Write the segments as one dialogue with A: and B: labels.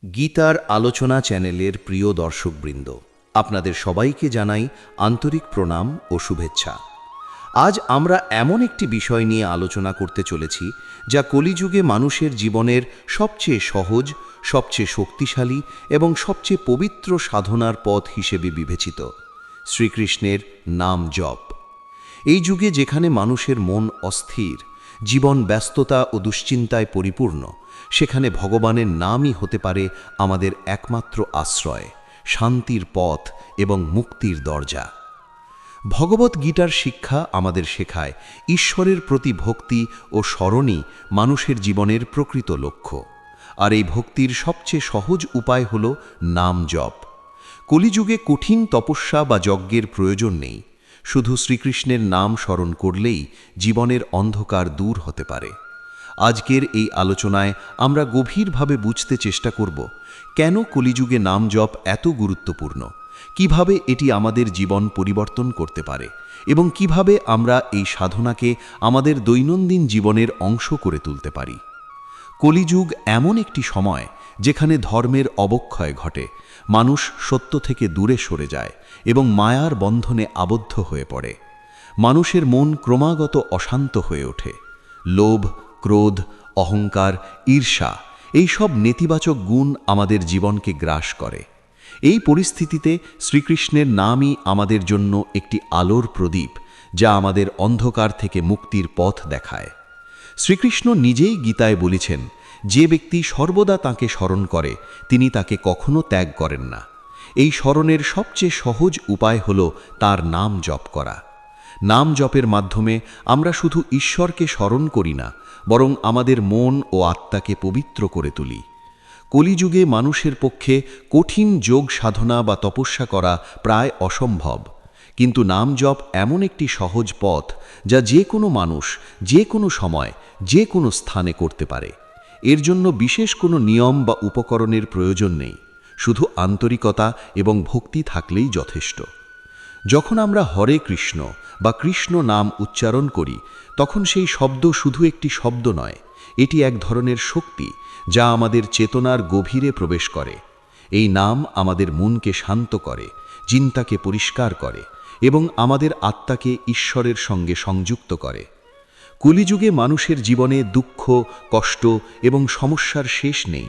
A: গীতার আলোচনা চ্যানেলের প্রিয় দর্শকবৃন্দ, আপনাদের সবাইকে জানাই আন্তরিক প্রণাম ও শুভেচ্ছা। আজ আমরা এমন একটি বিষয় নিয়ে আলোচনা করতে চলেছি যা কলিযুগে মানুষের জীবনের সবচেয়ে সহজ, সবচেয়ে শক্তিশালী এবং সবচেয়ে পবিত্র সাধনার পথ হিসেবে বিবেচিত, শ্রীকৃষ্ণের নাম জপ। এই যুগে যেখানে মানুষের মন অস্থির, জীবন ব্যস্ততা ও দুশ্চিন্তায় পরিপূর্ণ, সেখানে ভগবানের নামই হতে পারে আমাদের একমাত্র আশ্রয়, শান্তির পথ এবং মুক্তির দরজা। ভগবত গীতার শিক্ষা আমাদের শেখায় ঈশ্বরের প্রতি ভক্তি ও স্মরণই মানুষের জীবনের প্রকৃত লক্ষ্য। আর এই ভক্তির সবচেয়ে সহজ উপায় হল নাম জপ। কলিযুগে কঠিন তপস্যা বা যজ্ঞের প্রয়োজন নেই, শুধু শ্রীকৃষ্ণের নাম স্মরণ করলেই জীবনের অন্ধকার দূর হতে পারে। আজকের এই আলোচনায় আমরা গভীরভাবে বুঝতে চেষ্টা করব কেন কলিযুগে নাম জপ এত গুরুত্বপূর্ণ, কিভাবে এটি আমাদের জীবন পরিবর্তন করতে পারে এবং কিভাবে আমরা এই সাধনাকে আমাদের দৈনন্দিন জীবনের অংশ করে তুলতে পারি। কলিযুগ এমন একটি সময় যেখানে ধর্মের অবক্ষয় ঘটে, মানুষ সত্য থেকে দূরে সরে যায় এবং মায়ার বন্ধনে আবদ্ধ হয়ে পড়ে। মানুষের মন ক্রমাগত অশান্ত হয়ে ওঠে। লোভ, ক্রোধ, অহংকার, ঈর্ষা, এই সব নেতিবাচক গুণ আমাদের জীবনকে গ্রাস করে। এই পরিস্থিতিতে শ্রীকৃষ্ণের নামই আমাদের জন্য একটি আলোর প্রদীপ, যা আমাদের অন্ধকার থেকে মুক্তির পথ দেখায়। শ্রীকৃষ্ণ নিজেই গীতায় বলেছেন, যে ব্যক্তি সর্বদা তাঁকে স্মরণ করে তিনি তাকে কখনো ত্যাগ করেন না। এই স্মরণের সবচেয়ে সহজ উপায় হল তার নাম জপ করা। নাম জপের মাধ্যমে আমরা শুধু ঈশ্বরকে স্মরণ করি না, বরং আমাদের মন ও আত্মাকে পবিত্র করে তুলি। কলিযুগে মানুষের পক্ষে কঠিন যোগ সাধনা বা তপস্যা করা প্রায় অসম্ভব, কিন্তু নাম জপ এমন একটি সহজ পথ যা যে কোনো মানুষ, যে কোনো সময়, যে কোনো স্থানে করতে পারে। এর জন্য বিশেষ কোনো নিয়ম বা উপকরণের প্রয়োজন নেই, শুধু আন্তরিকতা এবং ভক্তি থাকলেই যথেষ্ট। যখন আমরা হরে কৃষ্ণ বা কৃষ্ণ নাম উচ্চারণ করি, তখন সেই শব্দ শুধু একটি শব্দ নয়, এটি এক ধরনের শক্তি যা আমাদের চেতনার গভীরে প্রবেশ করে। এই নাম আমাদের মনকে শান্ত করে, চিন্তাকে পরিষ্কার করে এবং আমাদের আত্মাকে ঈশ্বরের সঙ্গে সংযুক্ত করে। কলিযুগে মানুষের জীবনে দুঃখ, কষ্ট এবং সমস্যার শেষ নেই,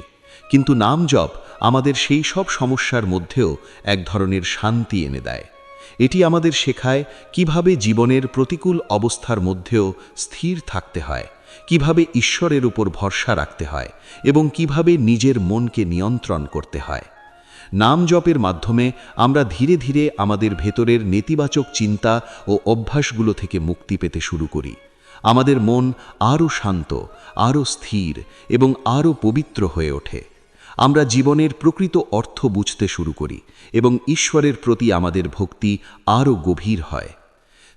A: কিন্তু নাম জপ আমাদের সেই সব সমস্যার মধ্যেও এক ধরনের শান্তি এনে দেয়। এটি আমাদের শেখায় কিভাবে জীবনের প্রতিকূল অবস্থার মধ্যেও স্থির থাকতে হয়, কিভাবে ঈশ্বরের উপর ভরসা রাখতে হয় এবং কিভাবে নিজের মনকে নিয়ন্ত্রণ করতে হয়। নাম জপের মাধ্যমে আমরা ধীরে ধীরে আমাদের ভেতরের নেতিবাচক চিন্তা ও অভ্যাসগুলো থেকে মুক্তি পেতে শুরু করি। আমাদের মন আরও শান্ত, আরও স্থির এবং আরও পবিত্র হয়ে ওঠে। আমরা জীবনের প্রকৃত অর্থ বুঝতে শুরু করি এবং ঈশ্বরের প্রতি আমাদের ভক্তি আরও গভীর হয়।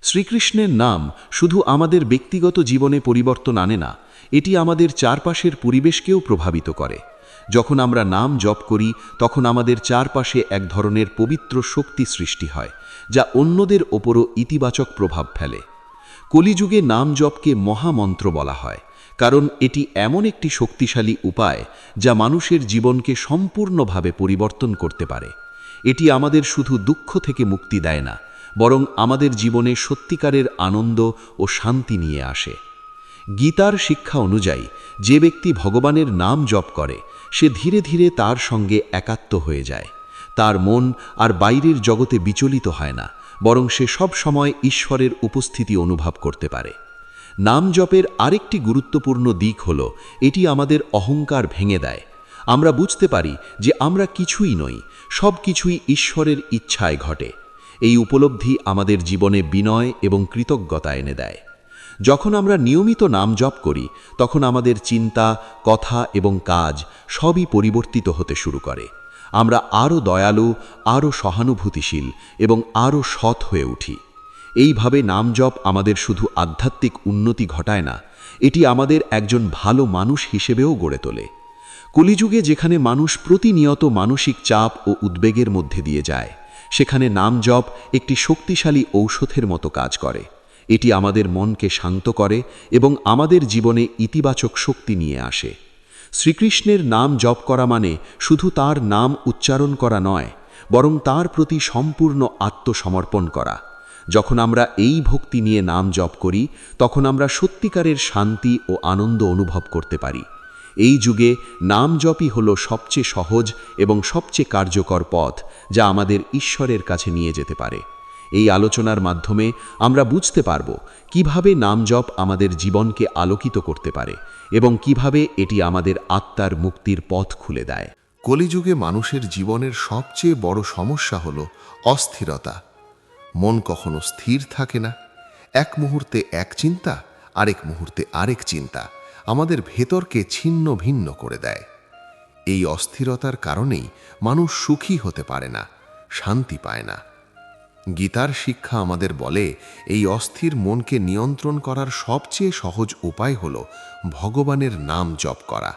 A: শ্রীকৃষ্ণের নাম শুধু আমাদের ব্যক্তিগত জীবনে পরিবর্তন আনে না, এটি আমাদের চারপাশের পরিবেশকেও প্রভাবিত করে। যখন আমরা নাম জপ করি, তখন আমাদের চারপাশে এক ধরনের পবিত্র শক্তি সৃষ্টি হয়, যা অন্যদের ওপরও ইতিবাচক প্রভাব ফেলে। কলিযুগে নাম জপকে মহামন্ত্র বলা হয়, কারণ এটি এমন একটি শক্তিশালী উপায় যা মানুষের জীবনকে সম্পূর্ণভাবে পরিবর্তন করতে পারে। এটি আমাদের শুধু দুঃখ থেকে মুক্তি দেয় না, বরং আমাদের জীবনে সত্যিকারের আনন্দ ও শান্তি নিয়ে আসে। গীতার শিক্ষা অনুযায়ী যে ব্যক্তি ভগবানের নাম জপ করে, সে ধীরে ধীরে তার সঙ্গে একাত্ম হয়ে যায়। তার মন আর বাইরের জগতে বিচলিত হয় না, বরং সে সব সময় ঈশ্বরের উপস্থিতি অনুভব করতে পারে। নাম জপের আরেকটি গুরুত্বপূর্ণ দিক হল এটি আমাদের অহংকার ভেঙে দেয়। আমরা বুঝতে পারি যে আমরা কিছুই নই, সব কিছুই ঈশ্বরের ইচ্ছায় ঘটে। এই উপলব্ধি আমাদের জীবনে বিনয় এবং কৃতজ্ঞতা এনে দেয়। যখন আমরা নিয়মিত নাম জপ করি, তখন আমাদের চিন্তা, কথা এবং কাজ সবই পরিবর্তিত হতে শুরু করে। আমরা আরও দয়ালু, আরও সহানুভূতিশীল এবং আরও সৎ হয়ে উঠি। এইভাবে নাম জপ আমাদের শুধু আধ্যাত্মিক উন্নতি ঘটায় না, এটি আমাদের একজন ভালো মানুষ হিসেবেও গড়ে তোলে। কলিযুগে যেখানে মানুষ প্রতিনিয়ত মানসিক চাপ ও উদ্বেগের মধ্যে দিয়ে যায়, সেখানে নাম জপ একটি শক্তিশালী ঔষধের মতো কাজ করে। এটি আমাদের মনকে শান্ত করে এবং আমাদের জীবনে ইতিবাচক শক্তি নিয়ে আসে।
B: শ্রীকৃষ্ণের নাম জপ করা মানে শুধু তার নাম উচ্চারণ করা নয়, বরং তার প্রতি সম্পূর্ণ আত্মসমর্পণ করা। যখন আমরা এই ভক্তি নিয়ে নাম জপ করি, তখন আমরা সত্যিকারের শান্তি ও আনন্দ অনুভব করতে পারি। এই যুগে নাম জপই হল সবচেয়ে সহজ এবং সবচেয়ে কার্যকর পথ, যা আমাদের ঈশ্বরের কাছে নিয়ে যেতে পারে। এই আলোচনার মাধ্যমে আমরা বুঝতে পারব কিভাবে নাম জপ আমাদের জীবনকে আলোকিত করতে পারে এবং কিভাবে এটি আমাদের আত্মার মুক্তির পথ খুলে দেয়।
C: কলিযুগে মানুষের জীবনের সবচেয়ে বড় সমস্যা হল অস্থিরতা। মন কখনো স্থির থাকে না। এক মুহূর্তে এক চিন্তা, আরেক মুহূর্তে আরেক চিন্তা আমাদের ভেতরকে ছিন্ন ভিন্ন করে দেয়। এই অস্থিরতার কারণেই মানুষ সুখী হতে পারে না, শান্তি পায় না। গীতার শিক্ষা আমাদের বলে, এই অস্থির মনকে নিয়ন্ত্রণ করার সবচেয়ে সহজ উপায় হল ভগবানের নাম জপ করা।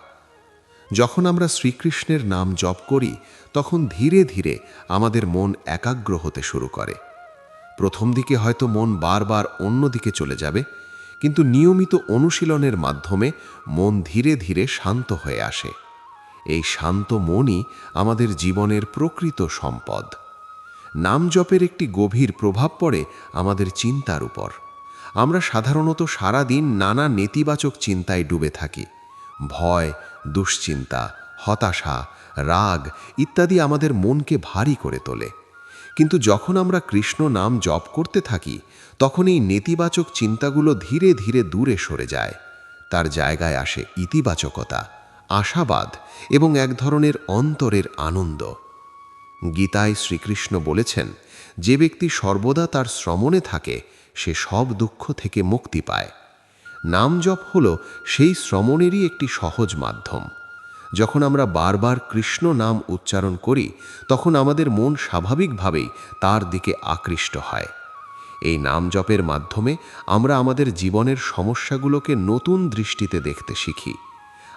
C: যখন আমরা শ্রীকৃষ্ণের নাম জপ করি, তখন ধীরে ধীরে আমাদের মন একাগ্র হতে শুরু করে। প্রথম দিকে হয়তো মন বারবার অন্যদিকে চলে যাবে, কিন্তু নিয়মিত অনুশীলনের মাধ্যমে মন ধীরে ধীরে শান্ত হয়ে আসে। এই শান্ত মনই আমাদের জীবনের প্রকৃত সম্পদ। নাম জপের একটি গভীর প্রভাব পড়ে আমাদের চিন্তার উপর। আমরা সাধারণত সারা দিন নানা নেতিবাচক চিন্তায় ডুবে থাকি। ভয়, দুশ্চিন্তা, হতাশা, রাগ ইত্যাদি আমাদের মনকে ভারী করে তোলে। কিন্তু যখন আমরা কৃষ্ণ নাম জপ করতে থাকি, তখন এই নেতিবাচক চিন্তাগুলো ধীরে ধীরে দূরে সরে যায়। তার জায়গায় আসে ইতিবাচকতা, আশাবাদ এবং এক ধরনের অন্তরের আনন্দ। গীতায় শ্রীকৃষ্ণ বলেছেন, যে ব্যক্তি সর্বদা তার শ্রমণে থাকে, সে সব দুঃখ থেকে মুক্তি পায়। নাম জপ হল সেই শ্রমণেরই একটি সহজ মাধ্যম। যখন আমরা বারবার কৃষ্ণ নাম উচ্চারণ করি, তখন আমাদের মন স্বাভাবিকভাবেই তার দিকে আকৃষ্ট হয়। এই নাম জপের মাধ্যমে আমরা আমাদের জীবনের সমস্যাগুলোকে নতুন দৃষ্টিতে দেখতে শিখি।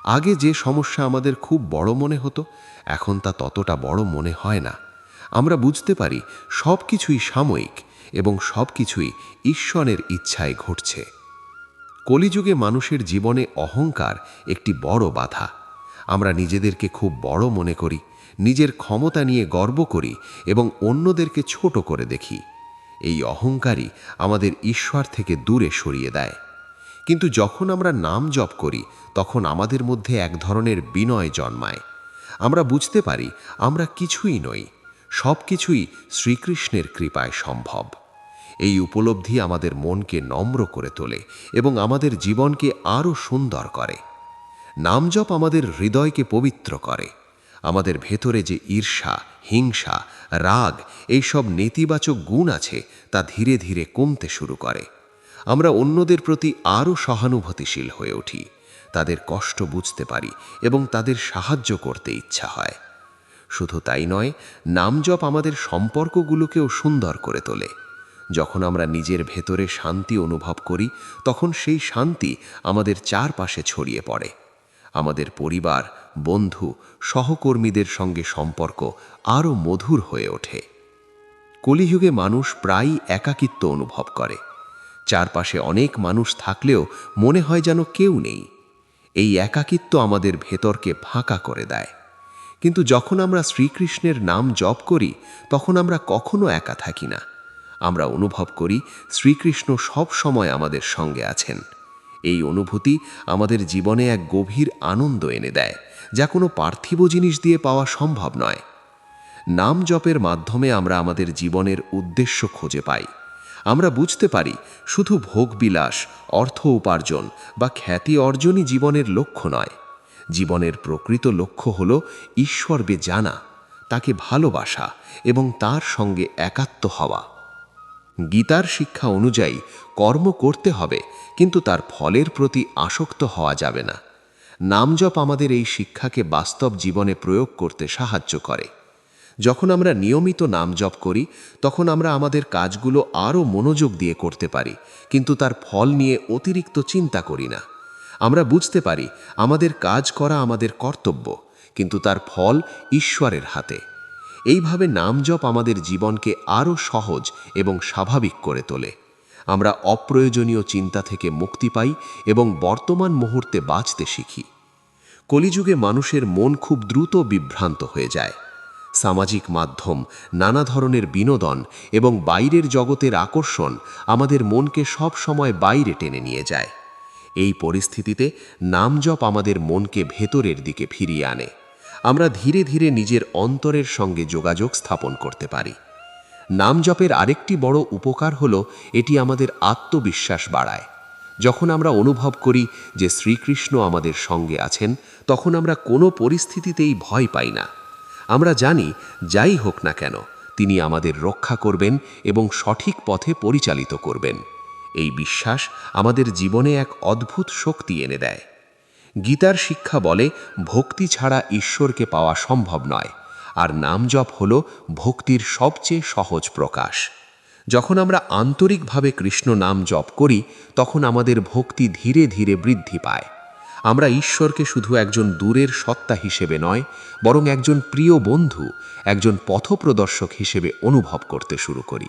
C: আগে যে সমস্যা আমাদের খুব বড় মনে হতো, এখন তা ততটা বড় মনে হয় না। আমরা বুঝতে পারি সব কিছুই সাময়িক এবং সব কিছুই ঈশ্বরের ইচ্ছায় ঘটছে। কলিযুগে মানুষের জীবনে অহংকার একটি বড় বাধা। আমরা নিজেদেরকে খুব বড় মনে করি, নিজের ক্ষমতা নিয়ে গর্ব করি এবং অন্যদেরকে ছোট করে দেখি। এই অহংকারই আমাদের ঈশ্বর থেকে দূরে সরিয়ে দেয়। কিন্তু যখন আমরা নাম জপ করি, তখন আমাদের মধ্যে এক ধরনের বিনয় জন্মায়। আমরা বুঝতে পারি আমরা কিছুই নই, সব কিছুই শ্রীকৃষ্ণের কৃপায় সম্ভব। এই উপলব্ধি আমাদের মনকে নম্র করে তোলে এবং আমাদের জীবনকে আরও সুন্দর করে। নাম জপ আমাদের হৃদয়কে পবিত্র করে। আমাদের ভেতরে যে ঈর্ষা, হিংসা, রাগ এইসব নেতিবাচক গুণ আছে, তা ধীরে ধীরে কমতে শুরু করে। আমরা অন্যদের প্রতি আরও সহানুভূতিশীল হয়ে উঠি, তাদের কষ্ট বুঝতে পারি এবং তাদের সাহায্য করতে ইচ্ছা হয়। শুধু তাই নয়, নাম জপ আমাদের সম্পর্কগুলোকেও সুন্দর করে তোলে। যখন আমরা নিজের ভেতরে শান্তি অনুভব করি, তখন সেই শান্তি আমাদের চারপাশে ছড়িয়ে পড়ে। আমাদের পরিবার, বন্ধু, সহকর্মীদের সঙ্গে সম্পর্ক আরও মধুর হয়ে ওঠে। কলিযুগে মানুষ প্রায়ই একাকিত্ব অনুভব করে। চারপাশে অনেক মানুষ থাকলেও মনে হয় যেন কেউ নেই। এই একাকিত্ব আমাদের ভেতরকে ফাঁকা করে দেয়। কিন্তু যখন আমরা শ্রীকৃষ্ণের নাম জপ করি, তখন আমরা কখনো একা থাকি না। আমরা অনুভব করি শ্রীকৃষ্ণ সব সময় আমাদের সঙ্গে আছেন। এই অনুভূতি আমাদের জীবনে এক গভীর আনন্দ এনে দেয়, যা কোনো পার্থিব জিনিস দিয়ে পাওয়া সম্ভব নয়। নাম জপের মাধ্যমে আমরা আমাদের জীবনের উদ্দেশ্য খুঁজে পাই। আমরা বুঝতে পারি শুধু ভোগবিলাস, অর্থ উপার্জন বা খ্যাতি অর্জনই জীবনের লক্ষ্য নয়। জীবনের প্রকৃত লক্ষ্য হল ঈশ্বরকে জানা, তাকে ভালোবাসা এবং তার সঙ্গে একাত্ম হওয়া। গীতার শিক্ষা অনুযায়ী কর্ম করতে হবে, কিন্তু তার ফলের প্রতি আসক্ত হওয়া যাবে না। নাম জপ আমাদের এই শিক্ষাকে বাস্তব জীবনে প্রয়োগ করতে সাহায্য করে। যখন আমরা নিয়মিত নাম জপ করি, তখন আমরা আমাদের কাজগুলো আরও মনোযোগ দিয়ে করতে পারি, কিন্তু তার ফল নিয়ে অতিরিক্ত চিন্তা করি না। আমরা বুঝতে পারি আমাদের কাজ করা আমাদের কর্তব্য, কিন্তু তার ফল ঈশ্বরের হাতে। এইভাবে নাম জপ আমাদের জীবনকে আরও সহজ এবং স্বাভাবিক করে তোলে। আমরা অপ্রয়োজনীয় চিন্তা থেকে মুক্তি পাই এবং বর্তমান মুহূর্তে বাঁচতে শিখি। কলিযুগে মানুষের মন খুব দ্রুত বিভ্রান্ত হয়ে যায়। সামাজিক মাধ্যম, নানা ধরনের বিনোদন এবং বাইরের জগতের আকর্ষণ আমাদের মনকে সব সময় বাইরে টেনে নিয়ে যায়। এই পরিস্থিতিতে নাম জপ আমাদের মনকে ভেতরের দিকে ফিরিয়ে আনে। আমরা ধীরে ধীরে নিজের অন্তরের সঙ্গে যোগাযোগ স্থাপন করতে পারি। নাম জপের আরেকটি বড় উপকার হলো এটি আমাদের আত্মবিশ্বাস বাড়ায়। যখন আমরা অনুভব করি যে শ্রীকৃষ্ণ আমাদের সঙ্গে আছেন, তখন আমরা কোনো পরিস্থিতিতেই ভয় পাই না। আমরা জানি যাই হোক না কেন তিনি আমাদের রক্ষা করবেন এবং সঠিক পথে পরিচালিত করবেন। এই বিশ্বাস আমাদের জীবনে এক অদ্ভুত শক্তি এনে দেয়। গীতার শিক্ষা বলে ভক্তি ছাড়া ঈশ্বরকে পাওয়া সম্ভব নয়, আর নাম জপ হল ভক্তির সবচেয়ে সহজ প্রকাশ। যখন আমরা আন্তরিকভাবে কৃষ্ণ নাম জপ করি, তখন আমাদের ভক্তি ধীরে ধীরে বৃদ্ধি পায়। আমরা ঈশ্বরকে শুধু একজন দূরের সত্তা হিসেবে নয়, বরং একজন প্রিয় বন্ধু, একজন পথপ্রদর্শক হিসেবে অনুভব করতে শুরু করি।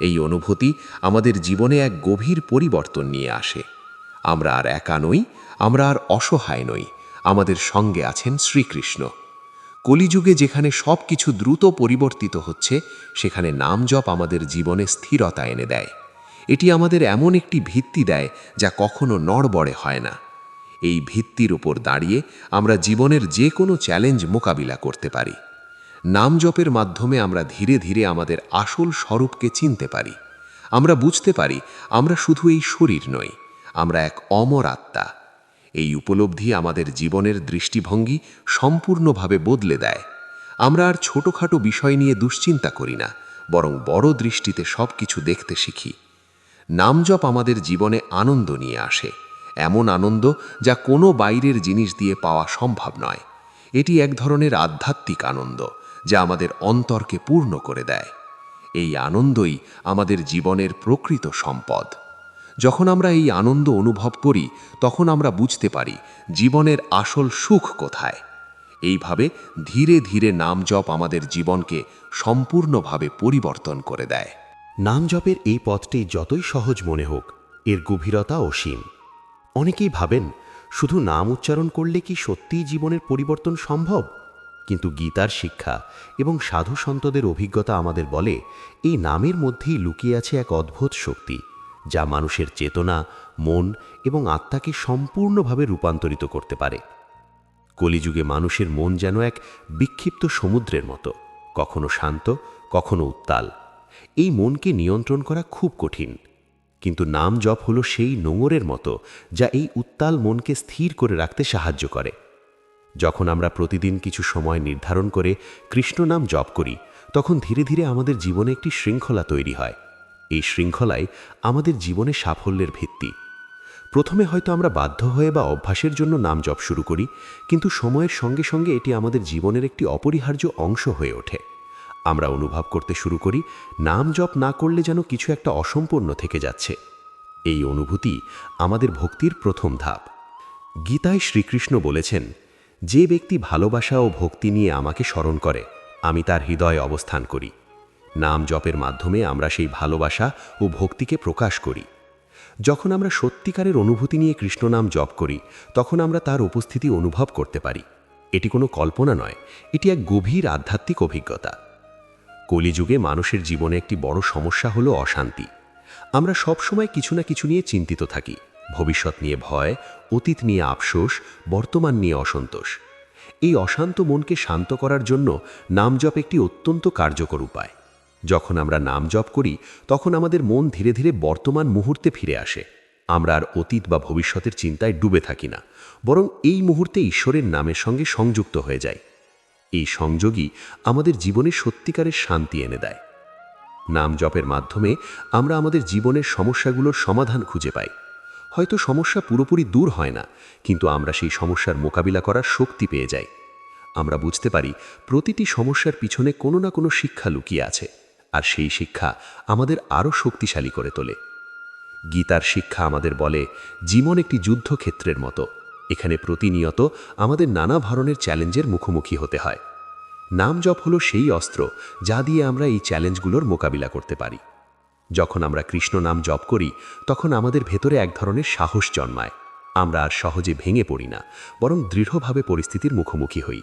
C: এই অনুভূতি আমাদের জীবনে এক গভীর পরিবর্তন নিয়ে আসে। আমরা আর একা নই, আমরা আর অসহায় নই, আমাদের সঙ্গে আছেন শ্রীকৃষ্ণ। কলিযুগে যেখানে সব কিছু দ্রুত পরিবর্তিত হচ্ছে, সেখানে নাম জপ আমাদের জীবনে স্থিরতা এনে দেয়। এটি আমাদের এমন একটি ভিত্তি দেয় যা কখনো নড়বড়ে হয় না। এই ভিত্তির উপর দাঁড়িয়ে আমরা জীবনের যে কোনো চ্যালেঞ্জ মোকাবিলা করতে পারি। নাম জপের মাধ্যমে আমরা ধীরে ধীরে আমাদের আসল স্বরূপকে চিনতে পারি। আমরা বুঝতে পারি আমরা শুধু এই শরীর নই, আমরা এক অমর আত্মা। এই উপলব্ধি আমাদের জীবনের দৃষ্টিভঙ্গি সম্পূর্ণভাবে বদলে দেয়। আমরা আর ছোটখাটো বিষয় নিয়ে দুশ্চিন্তা করি না, বরং বড় দৃষ্টিতে সব কিছু দেখতে শিখি। নাম জপ আমাদের জীবনে আনন্দ নিয়ে আসে, এমন আনন্দ যা কোনো বাইরের জিনিস দিয়ে পাওয়া সম্ভব নয়। এটি এক ধরনের আধ্যাত্মিক আনন্দ যা আমাদের অন্তরকে পূর্ণ করে দেয়। এই আনন্দই আমাদের জীবনের প্রকৃত সম্পদ। যখন আমরা এই আনন্দ অনুভব করি, তখন আমরা বুঝতে পারি জীবনের আসল সুখ কোথায়। এইভাবে ধীরে ধীরে নাম জপ আমাদের জীবনকে সম্পূর্ণভাবে পরিবর্তন করে দেয়।
D: নাম জপের এই পথটি যতই সহজ মনে হোক, এর গভীরতা অসীম। অনেকেই ভাবেন শুধু নাম উচ্চারণ করলে কি সত্যিই জীবনের পরিবর্তন সম্ভব? কিন্তু গীতার শিক্ষা এবং সাধু সন্তদের অভিজ্ঞতা আমাদের বলে এই নামের মধ্যেই লুকিয়ে আছে এক অদ্ভুত শক্তি, যা মানুষের চেতনা, মন এবং আত্মাকে সম্পূর্ণভাবে রূপান্তরিত করতে পারে। কলিযুগে মানুষের মন যেন এক বিক্ষিপ্ত সমুদ্রের মতো, কখনো শান্ত, কখনো উত্তাল। এই মনকে নিয়ন্ত্রণ করা খুব কঠিন, কিন্তু নাম জপ হলো সেই নোঙরের মতো যা এই উত্তাল মনকে স্থির করে রাখতে সাহায্য করে। যখন আমরা প্রতিদিন কিছু সময় নির্ধারণ করে কৃষ্ণ নাম জপ করি, তখন ধীরে ধীরে আমাদের জীবনে একটি শৃঙ্খলা তৈরি হয়। এই শৃঙ্খলাই আমাদের জীবনে সাফল্যের ভিত্তি। প্রথমে হয়তো আমরা বাধ্য হয়ে বা অভ্যাসের জন্য নাম জপ শুরু করি, কিন্তু সময়ের সঙ্গে সঙ্গে এটি আমাদের জীবনের একটি অপরিহার্য অংশ হয়ে ওঠে। আমরা অনুভব করতে শুরু করি নাম জপ না করলে যেন কিছু একটা অসম্পূর্ণ থেকে যাচ্ছে। এই অনুভূতি আমাদের ভক্তির প্রথম ধাপ। গীতায় শ্রীকৃষ্ণ বলেছেন, যে ব্যক্তি ভালোবাসা ও ভক্তি নিয়ে আমাকে স্মরণ করে, আমি তার হৃদয়ে অবস্থান করি। নাম জপের মাধ্যমে আমরা সেই ভালোবাসা ও ভক্তিকে প্রকাশ করি। যখন আমরা সত্যিকারের অনুভূতি নিয়ে কৃষ্ণ নাম জপ করি, তখন আমরা তার উপস্থিতি অনুভব করতে পারি। এটি কোনো কল্পনা নয়, এটি এক গভীর আধ্যাত্মিক অভিজ্ঞতা। কলিযুগে মানুষের জীবনে একটি বড় সমস্যা হলো অশান্তি। আমরা সবসময় কিছু না কিছু নিয়ে চিন্তিত থাকি। ভবিষ্যৎ নিয়ে ভয়, অতীত নিয়ে আফসোস, বর্তমান নিয়ে অসন্তোষ। এই অশান্ত মনকে শান্ত করার জন্য নাম জপ একটি অত্যন্ত কার্যকর উপায়। যখন আমরা নাম জপ করি, তখন আমাদের মন ধীরে ধীরে বর্তমান মুহূর্তে ফিরে আসে। আমরা আর অতীত বা ভবিষ্যতের চিন্তায় ডুবে থাকি না, বরং এই মুহূর্তে ঈশ্বরের নামের সঙ্গে সংযুক্ত হয়ে যাই। এই সংযোগই আমাদের জীবনে সত্যিকারের শান্তি এনে দেয়। নাম জপের মাধ্যমে আমরা আমাদের জীবনের সমস্যাগুলোর সমাধান খুঁজে পাই। হয়তো সমস্যা পুরোপুরি দূর হয় না, কিন্তু আমরা সেই সমস্যার মোকাবিলা করার শক্তি পেয়ে যাই। আমরা বুঝতে পারি প্রতিটি সমস্যার পিছনে কোনো না কোনো শিক্ষা লুকিয়ে আছে, আর সেই শিক্ষা আমাদের আরও শক্তিশালী করে তোলে। গীতার শিক্ষা আমাদের বলে জীবন একটি যুদ্ধক্ষেত্রের মতো। এখানে প্রতিনিয়ত আমাদের নানা ধরনের চ্যালেঞ্জের মুখোমুখি হতে হয়। নাম জপ হলো সেই অস্ত্র যা দিয়ে আমরা এই চ্যালেঞ্জগুলোর মোকাবিলা করতে পারি। যখন আমরা কৃষ্ণ নাম জপ করি, তখন আমাদের ভেতরে এক ধরনের সাহস জন্মায়।
B: আমরা আর সহজে ভেঙে পড়ি না, বরং দৃঢ়ভাবে পরিস্থিতির মুখোমুখি হই।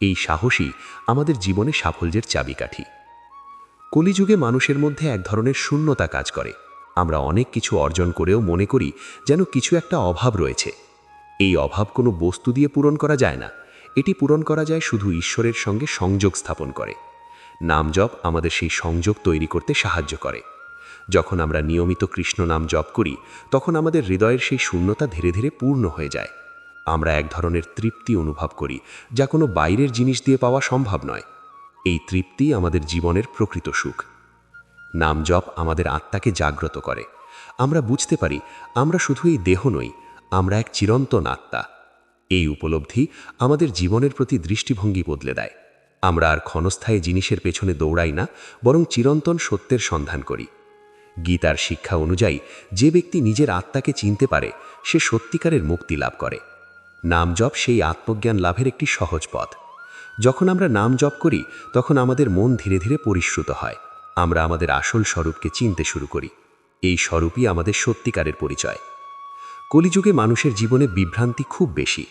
B: এই সাহসই আমাদের জীবনে সাফল্যের চাবিকাঠি। কলিযুগে মানুষের মধ্যে এক ধরনের শূন্যতা কাজ করে। আমরা অনেক কিছু অর্জন করেও মনে করি যেন কিছু একটা অভাব রয়েছে। এই অভাব কোনো বস্তু দিয়ে পূরণ করা যায় না, এটি পূরণ করা যায় শুধু ঈশ্বরের সঙ্গে সংযোগ স্থাপন করে। নাম জপ আমাদের সেই সংযোগ তৈরি করতে সাহায্য করে। যখন আমরা নিয়মিত কৃষ্ণ নাম জপ করি, তখন আমাদের হৃদয়ের সেই শূন্যতা ধীরে ধীরে পূর্ণ হয়ে যায়। আমরা এক ধরনের তৃপ্তি অনুভব করি, যা কোনো বাইরের জিনিস দিয়ে পাওয়া সম্ভব নয়। এই তৃপ্তি আমাদের জীবনের প্রকৃত সুখ। নাম জপ আমাদের আত্মাকে জাগ্রত করে। আমরা বুঝতে পারি আমরা শুধু এই দেহ নই, আমরা এক চিরন্তন আত্মা। এই উপলব্ধি আমাদের জীবনের প্রতি দৃষ্টিভঙ্গি বদলে দেয়। আমরা আর ক্ষণস্থায়ী জিনিসের পেছনে দৌড়াই না, বরং চিরন্তন সত্যের সন্ধান করি। গীতার শিক্ষা অনুযায়ী যে ব্যক্তি নিজের আত্মাকে চিনতে পারে, সে সত্যিকারের মুক্তি লাভ করে। নাম জপ সেই আত্মজ্ঞান লাভের একটি সহজ পথ। যখন আমরা নাম জপ করি, তখন আমাদের মন ধীরে ধীরে পরিশ্রুত হয়। আমরা আমাদের আসল স্বরূপকে চিনতে শুরু করি। এই স্বরূপই আমাদের সত্যিকারের পরিচয়। কলিযুগে মানুষের জীবনে বিভ্রান্তি খুব বেশি।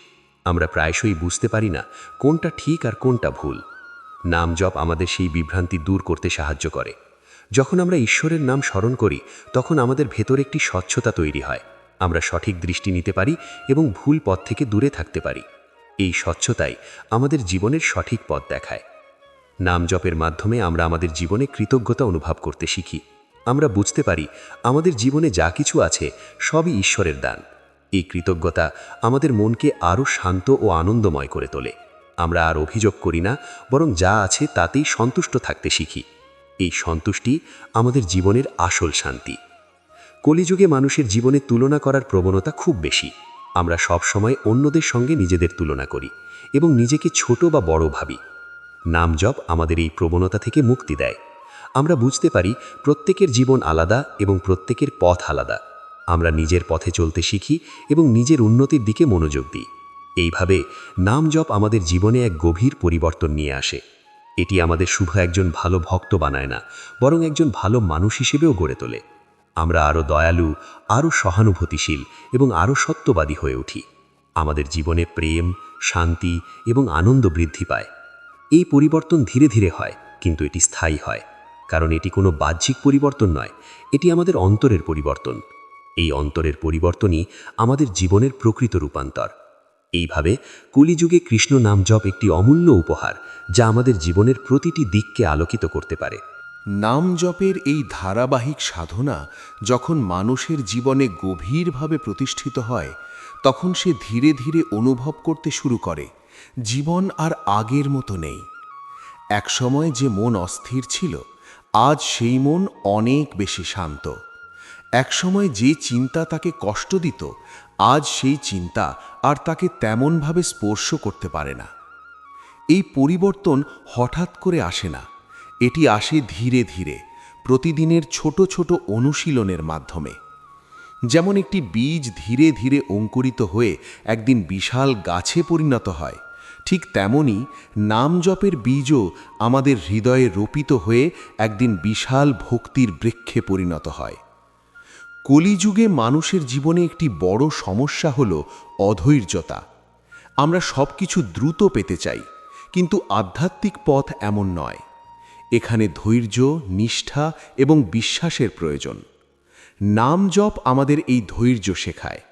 B: আমরা প্রায়শই বুঝতে পারি না কোনটা ঠিক আর কোনটা ভুল। নাম জপ আমাদের সেই বিভ্রান্তি দূর করতে সাহায্য করে। যখন আমরা ঈশ্বরের নাম স্মরণ করি, তখন আমাদের ভেতর একটি স্বচ্ছতা তৈরি হয়। আমরা সঠিক দৃষ্টি নিতে পারি এবং ভুল পথ থেকে দূরে থাকতে পারি। এই স্বচ্ছতাই আমাদের জীবনের সঠিক পথ দেখায়। নাম জপের মাধ্যমে আমরা আমাদের জীবনে কৃতজ্ঞতা অনুভব করতে শিখি। আমরা বুঝতে পারি আমাদের জীবনে যা কিছু আছে সবই ঈশ্বরের দান। এই কৃতজ্ঞতা আমাদের মনকে আরও শান্ত ও আনন্দময় করে তোলে। আমরা আর অভিযোগ করি না, বরং যা আছে তাতেই সন্তুষ্ট থাকতে শিখি। এই সন্তুষ্টি আমাদের জীবনের আসল শান্তি। কলিযুগে মানুষের জীবনে তুলনা করার প্রবণতা খুব বেশি। আমরা সব সময় অন্যদের সঙ্গে নিজেদের তুলনা করি এবং নিজেকে ছোট বা বড় ভাবি। নাম জপ আমাদের এই প্রবণতা থেকে মুক্তি দেয়। আমরা বুঝতে পারি প্রত্যেকের জীবন আলাদা এবং প্রত্যেকের পথ আলাদা। আমরা নিজের পথে চলতে শিখি এবং নিজের উন্নতির দিকে মনোযোগ দিই। এইভাবে নাম জপ আমাদের জীবনে এক গভীর পরিবর্তন নিয়ে আসে। এটি আমাদের শুধু একজন ভালো ভক্ত বানায় না, বরং একজন ভালো মানুষ হিসেবেও গড়ে তোলে। আমরা আরও দয়ালু, আরও সহানুভূতিশীল এবং আরও সত্যবাদী হয়ে উঠি। আমাদের জীবনে প্রেম, শান্তি এবং আনন্দ বৃদ্ধি পায়। এই পরিবর্তন ধীরে ধীরে হয়, কিন্তু এটি স্থায়ী হয়। কারণ এটি কোনো বাহ্যিক পরিবর্তন নয়, এটি আমাদের অন্তরের পরিবর্তন। এই অন্তরের পরিবর্তনই আমাদের জীবনের প্রকৃত রূপান্তর। এইভাবে কলিযুগে কৃষ্ণ নাম জপ একটি অমূল্য উপহার, যা আমাদের জীবনের প্রতিটি দিককে আলোকিত করতে পারে।
C: নাম জপের এই ধারাবাহিক সাধনা যখন মানুষের জীবনে গভীরভাবে প্রতিষ্ঠিত হয়, তখন সে ধীরে ধীরে অনুভব করতে শুরু করে জীবন আর আগের মতো নেই। একসময় যে মন অস্থির ছিল, আজ সেই মন অনেক বেশি শান্ত। একসময় যে চিন্তা তাকে কষ্ট দিত, আজ সেই চিন্তা আর তাকে তেমনভাবে স্পর্শ করতে পারে না। এই পরিবর্তন হঠাৎ করে আসে না, এটি আসে ধীরে ধীরে, প্রতিদিনের ছোট ছোট অনুশীলনের মাধ্যমে। যেমন একটি বীজ ধীরে ধীরে অঙ্কুরিত হয়ে একদিন বিশাল গাছে পরিণত হয়, ঠিক তেমনি নাম জপের বীজও আমাদের হৃদয়ে রোপিত হয়ে একদিন বিশাল ভক্তির বৃক্ষে পরিণত হয়। কলিযুগে মানুষের জীবনে একটি বড় সমস্যা হল অধৈর্যতা। আমরা সব কিছু দ্রুত পেতে চাই, কিন্তু আধ্যাত্মিক পথ এমন নয়। এখানে ধৈর্য, নিষ্ঠা এবং বিশ্বাসের প্রয়োজন। নাম জপ আমাদের এই ধৈর্য শেখায়।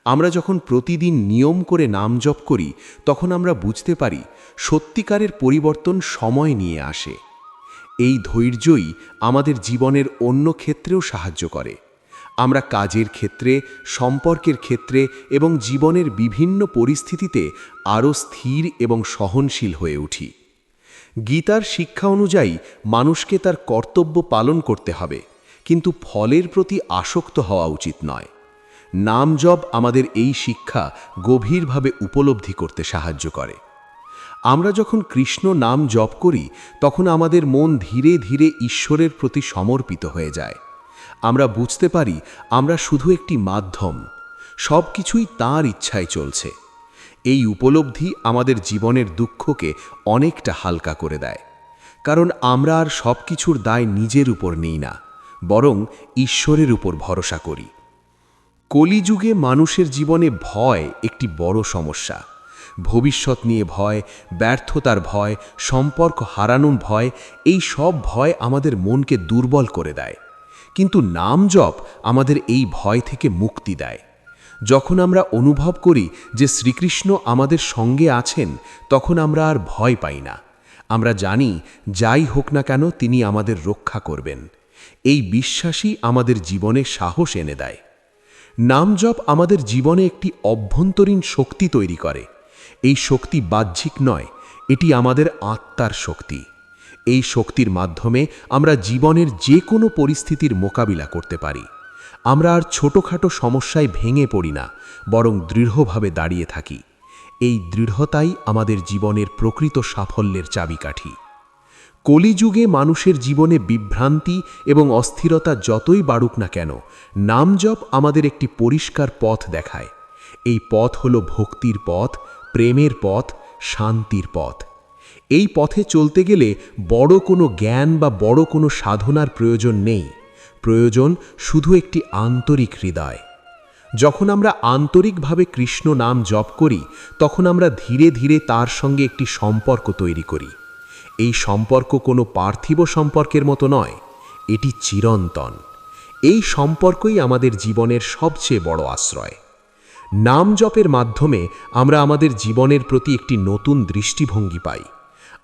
C: আমরা যখন প্রতিদিন নিয়ম করে নাম জপ করি, তখন আমরা বুঝতে পারি সত্যিকারের পরিবর্তন সময় নিয়ে আসে। এই ধৈর্যই আমাদের জীবনের অন্য ক্ষেত্রেও সাহায্য করে। আমরা কাজের ক্ষেত্রে, সম্পর্কের ক্ষেত্রে এবং জীবনের বিভিন্ন পরিস্থিতিতে আরও স্থির এবং সহনশীল হয়ে উঠি। গীতার শিক্ষা অনুযায়ী মানুষকে তার কর্তব্য পালন করতে হবে, কিন্তু ফলের প্রতি আসক্ত হওয়া উচিত নয়। নাম জপ আমাদের এই শিক্ষা গভীরভাবে উপলব্ধি করতে সাহায্য করে। আমরা যখন কৃষ্ণ নাম জপ করি, তখন আমাদের মন ধীরে ধীরে ঈশ্বরের প্রতি সমর্পিত হয়ে যায়। আমরা বুঝতে পারি আমরা শুধু একটি মাধ্যম, সব কিছুই তাঁর ইচ্ছায় চলছে। এই উপলব্ধি আমাদের জীবনের দুঃখকে অনেকটা হালকা করে দেয়, কারণ আমরা আর সব কিছুর দায় নিজের উপর নিই না, বরং ঈশ্বরের উপর ভরসা করি।
E: কলিযুগে মানুষের জীবনে ভয় একটি বড় সমস্যা। ভবিষ্যৎ নিয়ে ভয়, ব্যর্থতার ভয়, সম্পর্ক হারানোর ভয়, এই সব ভয় আমাদের মনকে দুর্বল করে দেয়। কিন্তু নাম জপ আমাদের এই ভয় থেকে মুক্তি দেয়। যখন আমরা অনুভব করি যে শ্রীকৃষ্ণ আমাদের সঙ্গে আছেন, তখন আমরা আর ভয় পাই না। আমরা জানি যাই হোক না কেন তিনি আমাদের রক্ষা করবেন। এই বিশ্বাসই আমাদের জীবনে সাহস এনে দেয়। নাম জপ আমাদের জীবনে একটি অভ্যন্তরীণ শক্তি তৈরি করে। এই শক্তি বাহ্যিক নয়, এটি আমাদের আত্মার শক্তি। এই শক্তির মাধ্যমে আমরা জীবনের যে কোনো পরিস্থিতির মোকাবিলা করতে পারি। আমরা আর ছোটোখাটো সমস্যায় ভেঙে পড়ি না, বরং দৃঢ়ভাবে দাঁড়িয়ে থাকি। এই দৃঢ়তাই আমাদের জীবনের প্রকৃত সাফল্যের চাবিকাঠি। কলিযুগে মানুষের জীবনে বিভ্রান্তি এবং অস্থিরতা যতই বাড়ুক না কেন, নাম জপ আমাদের একটি পরিষ্কার পথ দেখায়। এই পথ হলো ভক্তির পথ, প্রেমের পথ, শান্তির পথ। এই পথে চলতে গেলে বড় কোনো জ্ঞান বা বড় কোনো সাধনার প্রয়োজন নেই। প্রয়োজন শুধু একটি আন্তরিক হৃদয়। যখন আমরা আন্তরিকভাবে কৃষ্ণ নাম জপ করি, তখন আমরা ধীরে ধীরে তার সঙ্গে একটি সম্পর্ক তৈরি করি। এই সম্পর্ক কোনো পার্থিব সম্পর্কের মতো নয়, এটি চিরন্তন। এই সম্পর্কই আমাদের জীবনের সবচেয়ে বড় আশ্রয়। নাম জপের মাধ্যমে আমরা আমাদের জীবনের প্রতি একটি নতুন দৃষ্টিভঙ্গি পাই।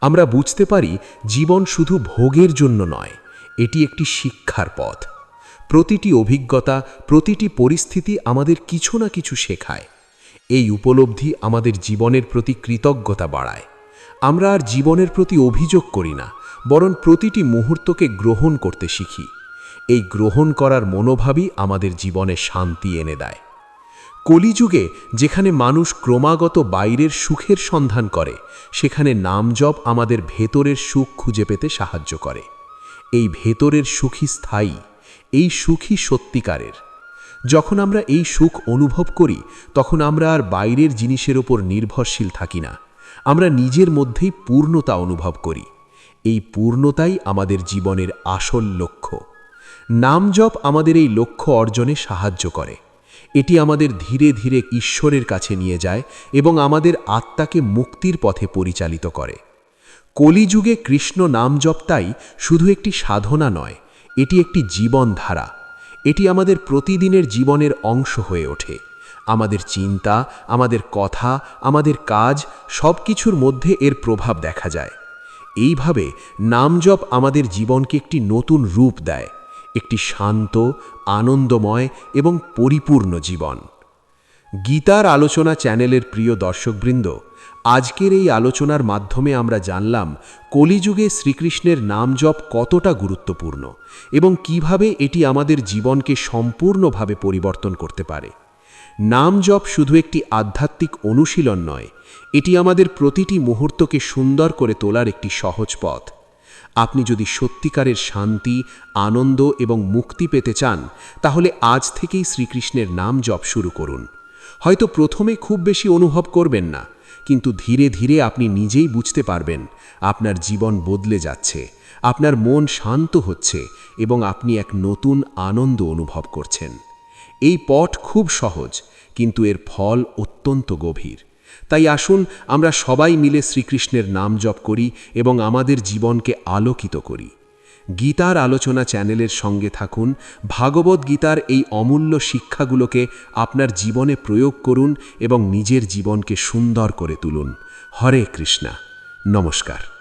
E: আমরা বুঝতে পারি জীবন শুধু ভোগের জন্য নয়, এটি একটি শিক্ষার পথ। প্রতিটি অভিজ্ঞতা, প্রতিটি পরিস্থিতি আমাদের কিছু না কিছু শেখায়। এই উপলব্ধি আমাদের জীবনের প্রতি কৃতজ্ঞতা বাড়ায়। আমরা আর জীবনের প্রতি অভিযোগ করি না, বরং প্রতিটি মুহূর্তকে গ্রহণ করতে শিখি। এই গ্রহণ করার মনোভাবই আমাদের জীবনে শান্তি এনে দেয়। কলিযুগে যেখানে মানুষ ক্রমাগত বাইরের সুখের সন্ধান করে, সেখানে নাম জপ আমাদের ভেতরের সুখ খুঁজে পেতে সাহায্য করে। এই ভেতরের সুখই স্থায়ী, এই সুখই সত্যিকারের। যখন আমরা এই সুখ অনুভব করি, তখন আমরা আর বাইরের জিনিসের ওপর নির্ভরশীল থাকি না। আমরা নিজের মধ্যেই পূর্ণতা অনুভব করি। এই পূর্ণতাই আমাদের জীবনের আসল লক্ষ্য। নাম জপ আমাদের এই লক্ষ্য অর্জনে সাহায্য করে। এটি আমাদের ধীরে ধীরে ঈশ্বরের কাছে নিয়ে যায় এবং আমাদের আত্মাকে মুক্তির পথে পরিচালিত করে। কলিযুগে কৃষ্ণ নাম জপ তাই শুধু একটি সাধনা নয়, এটি একটি জীবনধারা। এটি আমাদের প্রতিদিনের জীবনের অংশ হয়ে ওঠে। আমাদের চিন্তা, আমাদের কথা, আমাদের কাজ সব কিছুর মধ্যে এর প্রভাব দেখা যায়। এইভাবে নাম জপ আমাদের জীবনকে একটি নতুন রূপ দেয়, একটি শান্ত, আনন্দময় এবং পরিপূর্ণ জীবন। গীতার আলোচনা চ্যানেলের প্রিয় দর্শকবৃন্দ, আজকের এই আলোচনার মাধ্যমে আমরা জানলাম কলিযুগে শ্রীকৃষ্ণের নাম জপ কতটা গুরুত্বপূর্ণ এবং কিভাবে এটি আমাদের জীবনকে সম্পূর্ণভাবে পরিবর্তন করতে পারে। নাম জপ শুধু একটি আধ্যাত্মিক অনুশীলন নয়, এটি আমাদের প্রতিটি মুহূর্তকে সুন্দর করে তোলার একটি সহজ পথ। আপনি যদি সত্যিকারের শান্তি, আনন্দ এবং মুক্তি পেতে চান, তাহলে আজ থেকেই শ্রীকৃষ্ণের নাম জপ শুরু করুন। হয়তো প্রথমে খুব বেশি অনুভব করবেন না, কিন্তু ধীরে ধীরে আপনি নিজেই বুঝতে পারবেন আপনার জীবন বদলে যাচ্ছে, আপনার মন শান্ত হচ্ছে এবং আপনি এক নতুন আনন্দ অনুভব করছেন। এই পথ খুব সহজ, কিন্তু এর ফল অত্যন্ত গভীর। তাই আসুন আমরা সবাই মিলে শ্রীকৃষ্ণের নাম জপ করি এবং আমাদের জীবনকে আলোকিত করি। গীতার আলোচনা চ্যানেলের সঙ্গে থাকুন। ভাগবত গীতার এই অমূল্য শিক্ষাগুলোকে আপনার জীবনে প্রয়োগ করুন এবং নিজের জীবনকে সুন্দর করে তুলুন। হরে কৃষ্ণা। নমস্কার।